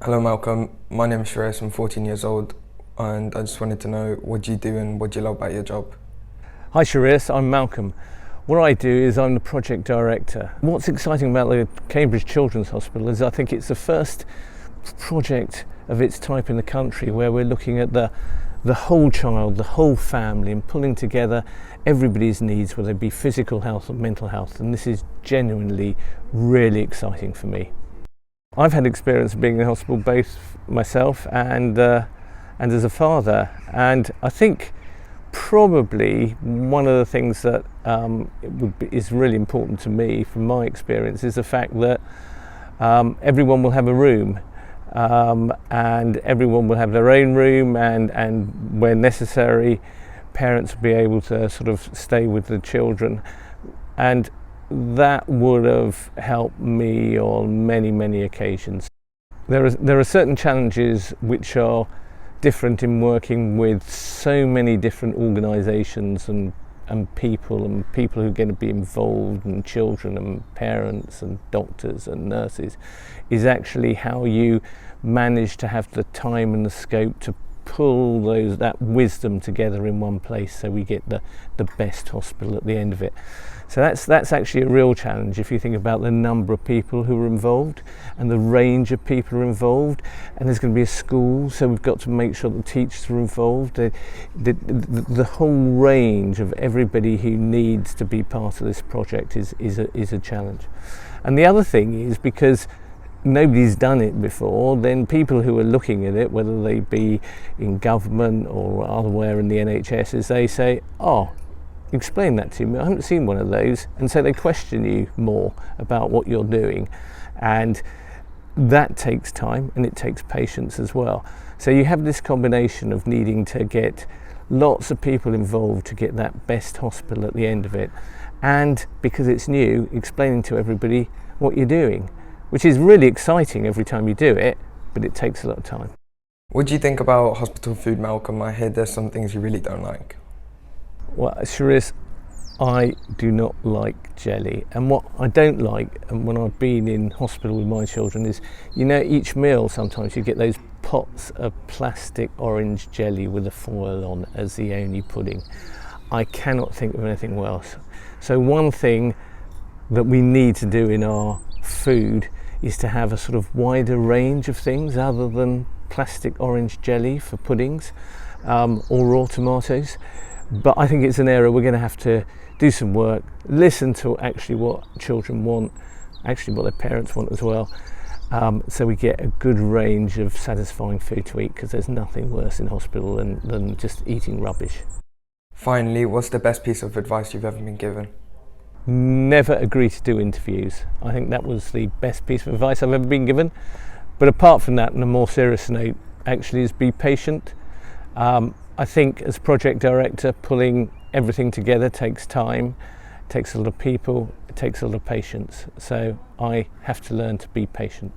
Hello Malcolm, my name is Shreyas, I'm 14 years old and I just wanted to know what do you do and what do you love about your job? Hi Shreyas, I'm Malcolm. What I do is I'm the project director. What's exciting about the Cambridge Children's Hospital is I think it's the first project of its type in the country where we're looking at the whole child, the whole family, and pulling together everybody's needs, whether it be physical health or mental health, and this is genuinely really exciting for me. I've had experience of being in the hospital both myself and as a father, and I think probably one of the things that is really important to me from my experience is the fact that everyone will have a room, and everyone will have their own room, and where necessary parents will be able to sort of stay with the children, and that would have helped me on many occasions. There are certain challenges which are different in working with so many different organisations and people who are going to be involved, and children and parents and doctors and nurses, is actually how you manage to have the time and the scope to pull that wisdom together in one place so we get the best hospital at the end of it. So that's actually a real challenge if you think about the number of people who are involved and the range of people who are involved, and there's going to be a school, so we've got to make sure that teachers are involved, the whole range of everybody who needs to be part of this project is a challenge. And the other thing is, because nobody's done it before, then people who are looking at it, whether they be in government or otherwhere in the NHS, is they say, "Oh, explain that to me, I haven't seen one of those," and so they question you more about what you're doing, and that takes time and it takes patience as well. So you have this combination of needing to get lots of people involved to get that best hospital at the end of it, and because it's new, explaining to everybody what you're doing, which is really exciting every time you do it, but it takes a lot of time. What do you think about hospital food, Malcolm? I hear there's some things you really don't like. Well, Shreyas, I do not like jelly, and what I don't like, and when I've been in hospital with my children, is, each meal sometimes you get those pots of plastic orange jelly with a foil on as the only pudding. I cannot think of anything else. So one thing that we need to do in our food is to have a sort of wider range of things other than plastic orange jelly for puddings, or raw tomatoes. But I think it's an area we're going to have to do some work, listen to actually what children want, actually what their parents want as well, so we get a good range of satisfying food to eat, because there's nothing worse in hospital than just eating rubbish. Finally, what's the best piece of advice you've ever been given? Never agree to do interviews. I think that was the best piece of advice I've ever been given. But apart from that, on a more serious note, actually, is be patient. I think as project director, pulling everything together takes time, takes a lot of people, it takes a lot of patience. So I have to learn to be patient.